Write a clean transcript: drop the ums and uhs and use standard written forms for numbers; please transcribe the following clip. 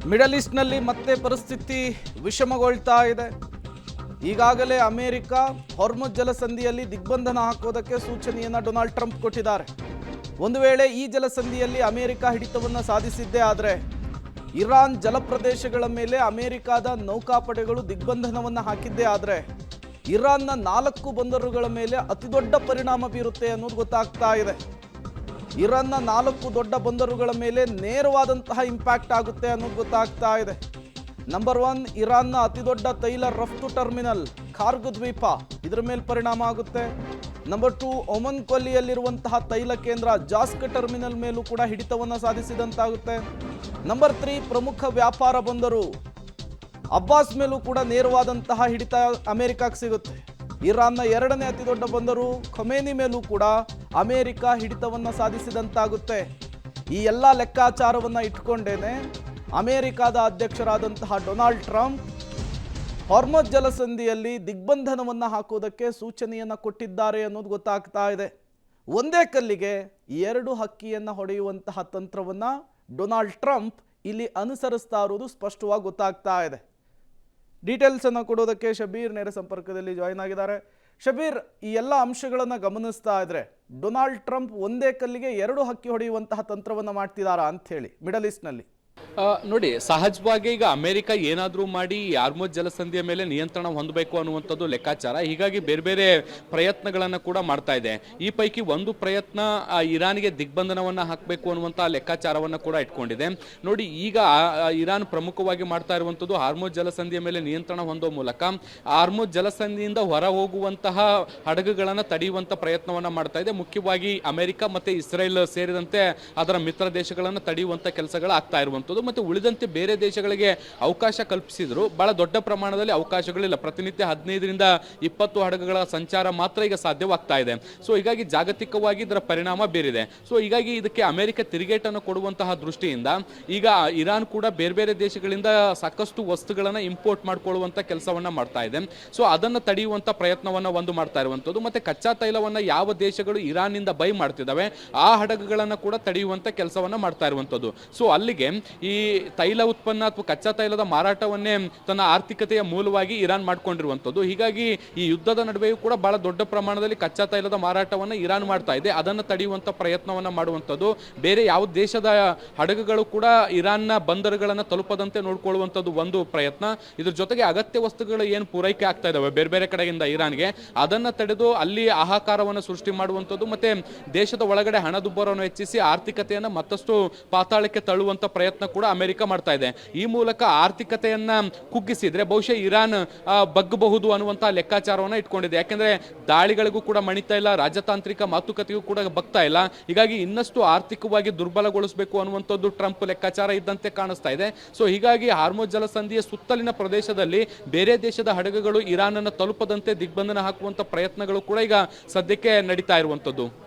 Middle ಈಸ್ಟ್ನಲ್ಲಿ ಮತ್ತೆ ಪರಿಸ್ಥಿತಿ ವಿಷಮಗೊಳ್ತಾ ಇದೆ. ಈಗಾಗಲೇ ಅಮೆರಿಕ ಹಾರ್ಮುಜ್ ಜಲಸಂಧಿಯಲ್ಲಿ ದಿಗ್ಬಂಧನ ಹಾಕೋದಕ್ಕೆ ಸೂಚನೆಯನ್ನು ಡೊನಾಲ್ಡ್ ಟ್ರಂಪ್ ಕೊಟ್ಟಿದ್ದಾರೆ. ಒಂದು ವೇಳೆ ಈ ಜಲಸಂಧಿಯಲ್ಲಿ ಅಮೆರಿಕ ಹಿಡಿತವನ್ನು ಸಾಧಿಸಿದ್ದೇ ಆದರೆ ಇರಾನ್ ಜಲಪ್ರದೇಶಗಳ ಮೇಲೆ ಅಮೆರಿಕದ ನೌಕಾಪಡೆಗಳು ದಿಗ್ಬಂಧನವನ್ನು ಹಾಕಿದ್ದೇ ಆದರೆ ಇರಾನ್ನ 4 ಬಂದರುಗಳ ಮೇಲೆ ಅತಿದೊಡ್ಡ ಪರಿಣಾಮ ಬೀರುತ್ತೆ ಅನ್ನೋದು ಗೊತ್ತಾಗ್ತಾ ಇದೆ. ಇರಾನ್ನ 4 ದೊಡ್ಡ ಬಂದರುಗಳ ಮೇಲೆ ನೇರವಾದಂತಹ ಇಂಪ್ಯಾಕ್ಟ್ ಆಗುತ್ತೆ ಅನ್ನೋದು ಗೊತ್ತಾಗ್ತಾ ಇದೆ. ನಂಬರ್ 1 ಇರಾನ್ನ ಅತಿದೊಡ್ಡ ತೈಲ ರಫ್ತು ಟರ್ಮಿನಲ್ ಖಾರ್ಗ್ ದ್ವೀಪ, ಇದರ ಮೇಲೆ ಪರಿಣಾಮ ಆಗುತ್ತೆ. ನಂಬರ್ 2 ಒಮನ್ ಕೊಲ್ಲಿಯಲ್ಲಿರುವಂತಹ ತೈಲ ಕೇಂದ್ರ ಜಾಸ್ಕ್ ಟರ್ಮಿನಲ್ ಮೇಲೂ ಕೂಡ ಹಿಡಿತವನ್ನು ಸಾಧಿಸಿದಂತಾಗುತ್ತೆ. ನಂಬರ್ 3 ಪ್ರಮುಖ ವ್ಯಾಪಾರ ಬಂದರು ಅಬ್ಬಾಸ್ ಮೇಲೂ ಕೂಡ ನೇರವಾದಂತಹ ಹಿಡಿತ ಅಮೆರಿಕಕ್ಕೆ ಸಿಗುತ್ತೆ. ಇರಾನ್ನ 2ನೇ ಅತಿ ದೊಡ್ಡ ಬಂದರು ಖೊಮೇನಿ ಮೇಲೂ ಕೂಡ ಅಮೆರಿಕ ಹಿಡಿತವನ್ನು ಸಾಧಿಸಿದಂತಾಗುತ್ತೆ. ಈ ಎಲ್ಲ ಲೆಕ್ಕಾಚಾರವನ್ನು ಇಟ್ಕೊಂಡೇನೆ ಅಮೆರಿಕದ ಅಧ್ಯಕ್ಷರಾದಂತಹ ಡೊನಾಲ್ಡ್ ಟ್ರಂಪ್ ಹಾರ್ಮುಜ್ ಜಲಸಂಧಿಯಲ್ಲಿ ದಿಗ್ಬಂಧನವನ್ನು ಹಾಕೋದಕ್ಕೆ ಸೂಚನೆಯನ್ನು ಕೊಟ್ಟಿದ್ದಾರೆ ಅನ್ನೋದು ಗೊತ್ತಾಗ್ತಾ ಇದೆ. ಒಂದೇ ಕಲ್ಲಿಗೆ 2 ಹಕ್ಕಿಯನ್ನು ಹೊಡೆಯುವಂತಹ ತಂತ್ರವನ್ನು ಡೊನಾಲ್ಡ್ ಟ್ರಂಪ್ ಇಲ್ಲಿ ಅನುಸರಿಸ್ತಾ ಇರೋದು ಸ್ಪಷ್ಟವಾಗಿ ಗೊತ್ತಾಗ್ತಾ ಇದೆ. ಡೀಟೇಲ್ಸ್ ಅನ್ನು ಕೊಡೋದಕ್ಕೆ ಶಬೀರ್ ನೇರ ಸಂಪರ್ಕದಲ್ಲಿ ಜಾಯಿನ್ ಆಗಿದ್ದಾರೆ. ಶಬೀರ್, ಈ ಎಲ್ಲ ಅಂಶಗಳನ್ನು ಗಮನಿಸ್ತಾ ಇದ್ರೆ ಡೊನಾಲ್ಡ್ ಟ್ರಂಪ್ ಒಂದೇ ಕಲ್ಲಿಗೆ 2 ಹಕ್ಕಿ ಹೊಡೆಯುವಂತಹ ತಂತ್ರವನ್ನು ಮಾಡ್ತಿದ್ದಾರಾ ಅಂತ ಹೇಳಿ ಮಿಡಲ್ ಈಸ್ಟ್ನಲ್ಲಿ? ನೋಡಿ, ಸಹಜವಾಗಿ ಈಗ ಅಮೆರಿಕ ಏನಾದರೂ ಮಾಡಿ ಹಾರ್ಮುಜ್ ಜಲಸಂಧಿಯ ಮೇಲೆ ನಿಯಂತ್ರಣ ಹೊಂದಬೇಕು ಅನ್ನುವಂಥದ್ದು ಲೆಕ್ಕಾಚಾರ. ಹೀಗಾಗಿ ಬೇರೆ ಬೇರೆ ಪ್ರಯತ್ನಗಳನ್ನು ಕೂಡ ಮಾಡ್ತಾ ಇದೆ. ಈ ಪೈಕಿ ಒಂದು ಪ್ರಯತ್ನ ಇರಾನ್ಗೆ ದಿಗ್ಬಂಧನವನ್ನು ಹಾಕಬೇಕು ಅನ್ನುವಂಥ ಲೆಕ್ಕಾಚಾರವನ್ನು ಕೂಡ ಇಟ್ಕೊಂಡಿದೆ. ನೋಡಿ, ಈಗ ಇರಾನ್ ಪ್ರಮುಖವಾಗಿ ಮಾಡ್ತಾ ಇರುವಂಥದ್ದು ಹಾರ್ಮುಜ್ ಜಲಸಂಧಿಯ ಮೇಲೆ ನಿಯಂತ್ರಣ ಹೊಂದುವ ಮೂಲಕ ಹಾರ್ಮುಜ್ ಜಲಸಂಧಿಯಿಂದ ಹೊರ ಹೋಗುವಂತಹ ಹಡಗುಗಳನ್ನು ತಡೆಯುವಂಥ ಪ್ರಯತ್ನವನ್ನು ಮಾಡ್ತಾ ಇದೆ. ಮುಖ್ಯವಾಗಿ ಅಮೆರಿಕ ಮತ್ತು ಇಸ್ರೇಲ್ ಸೇರಿದಂತೆ ಅದರ ಮಿತ್ರ ದೇಶಗಳನ್ನು ತಡೆಯುವಂಥ ಕೆಲಸಗಳು ಆಗ್ತಾ ಇರುವಂಥದ್ದು. ಮತ್ತು ಉಳಿದಂತೆ ಬೇರೆ ದೇಶಗಳಿಗೆ ಅವಕಾಶ ಕಲ್ಪಿಸಿದ್ರು ಬಹಳ ದೊಡ್ಡ ಪ್ರಮಾಣದಲ್ಲಿ ಅವಕಾಶಗಳಿಲ್ಲ. ಪ್ರತಿನಿತ್ಯ 15ರಿಂದ 20 ಹಡಗುಗಳ ಸಂಚಾರ ಮಾತ್ರ ಈಗ ಸಾಧ್ಯವಾಗ್ತಾ ಇದೆ. ಸೊ ಹೀಗಾಗಿ ಜಾಗತಿಕವಾಗಿ ಇದರ ಪರಿಣಾಮ ಬೀರಿದೆ. ಸೊ ಹೀಗಾಗಿ ಇದಕ್ಕೆ ಅಮೆರಿಕ ತಿರುಗೇಟನ್ನು ಕೊಡುವಂತಹ ದೃಷ್ಟಿಯಿಂದ ಈಗ ಇರಾನ್ ಕೂಡ ಬೇರೆ ಬೇರೆ ದೇಶಗಳಿಂದ ಸಾಕಷ್ಟು ವಸ್ತುಗಳನ್ನು ಇಂಪೋರ್ಟ್ ಮಾಡಿಕೊಳ್ಳುವಂತ ಕೆಲಸವನ್ನ ಮಾಡ್ತಾ ಇದೆ. ಸೊ ಅದನ್ನು ತಡೆಯುವಂತ ಪ್ರಯತ್ನವನ್ನ ಒಂದು ಮಾಡ್ತಾ ಇರುವಂತದ್ದು. ಮತ್ತೆ ಕಚ್ಚಾ ತೈಲವನ್ನ ಯಾವ ದೇಶಗಳು ಇರಾನ್ನಿಂದ ಬೈ ಮಾಡ್ತಿದ್ದಾವೆ ಆ ಹಡಗುಗಳನ್ನ ಕೂಡ ತಡೆಯುವಂತ ಕೆಲಸವನ್ನ ಮಾಡ್ತಾ ಇರುವಂತದ್ದು. ಸೊ ಅಲ್ಲಿಗೆ ಈ ತೈಲ ಉತ್ಪನ್ನ ಅಥವಾ ಕಚ್ಚಾ ತೈಲದ ಮಾರಾಟವನ್ನೇ ತನ್ನ ಆರ್ಥಿಕತೆಯ ಮೂಲವಾಗಿ ಇರಾನ್ ಮಾಡ್ಕೊಂಡಿರುವಂಥದ್ದು. ಹೀಗಾಗಿ ಈ ಯುದ್ಧದ ನಡುವೆಯೂ ಕೂಡ ಬಹಳ ದೊಡ್ಡ ಪ್ರಮಾಣದಲ್ಲಿ ಕಚ್ಚಾ ತೈಲದ ಮಾರಾಟವನ್ನು ಇರಾನ್ ಮಾಡ್ತಾ ಇದೆ. ಅದನ್ನು ತಡೆಯುವಂಥ ಪ್ರಯತ್ನವನ್ನು ಮಾಡುವಂಥದ್ದು. ಬೇರೆ ಯಾವ ದೇಶದ ಹಡಗುಗಳು ಕೂಡ ಇರಾನ್ನ ಬಂದರುಗಳನ್ನು ತಲುಪದಂತೆ ನೋಡ್ಕೊಳ್ಳುವಂಥದ್ದು ಒಂದು ಪ್ರಯತ್ನ. ಇದ್ರ ಜೊತೆಗೆ ಅಗತ್ಯ ವಸ್ತುಗಳು ಏನು ಪೂರೈಕೆ ಆಗ್ತಾ ಇದಾವೆ ಬೇರೆ ಬೇರೆ ಕಡೆಯಿಂದ ಇರಾನ್ಗೆ, ಅದನ್ನು ತಡೆದು ಅಲ್ಲಿ ಹಾಹಾಕಾರವನ್ನು ಸೃಷ್ಟಿ ಮಾಡುವಂಥದ್ದು. ಮತ್ತೆ ದೇಶದ ಒಳಗಡೆ ಹಣದುಬ್ಬರವನ್ನು ಹೆಚ್ಚಿಸಿ ಆರ್ಥಿಕತೆಯನ್ನು ಮತ್ತಷ್ಟು ಪಾತಾಳಕ್ಕೆ ತಳ್ಳುವಂಥ ಪ್ರಯತ್ನ ಕೂಡ ಅಮೆರಿಕ ಮಾಡ್ತಾ ಇದೆ. ಈ ಮೂಲಕ ಆರ್ಥಿಕತೆಯನ್ನ ಕುಗ್ಗಿಸಿದ್ರೆ ಬಹುಶಃ ಇರಾನ್ ಬಗ್ಗಬಹುದು ಅನ್ನುವಂತಹ ಲೆಕ್ಕಾಚಾರವನ್ನ ಇಟ್ಕೊಂಡಿದೆ. ಯಾಕೆಂದ್ರೆ ದಾಳಿಗಳಿಗೂ ಕೂಡ ಮಣಿತಾ ಇಲ್ಲ, ರಾಜತಾಂತ್ರಿಕ ಮಾತುಕತೆಗೂ ಕೂಡ ಬಗ್ತಾ ಇಲ್ಲ. ಹೀಗಾಗಿ ಇನ್ನಷ್ಟು ಆರ್ಥಿಕವಾಗಿ ದುರ್ಬಲಗೊಳಿಸಬೇಕು ಅನ್ನುವಂಥದ್ದು ಟ್ರಂಪ್ ಲೆಕ್ಕಾಚಾರ ಇದ್ದಂತೆ ಕಾಣಿಸ್ತಾ ಇದೆ. ಸೊ ಹೀಗಾಗಿ ಹಾರ್ಮುಜ್ ಜಲಸಂಧಿಯ ಸುತ್ತಲಿನ ಪ್ರದೇಶದಲ್ಲಿ ಬೇರೆ ದೇಶದ ಹಡಗುಗಳು ಇರಾನ್ ಅನ್ನು ತಲುಪದಂತೆ ದಿಗ್ಬಂಧನ ಹಾಕುವಂತ ಪ್ರಯತ್ನಗಳು ಕೂಡ ಈಗ ಸದ್ಯಕ್ಕೆ ನಡೀತಾ ಇರುವಂತದ್ದು.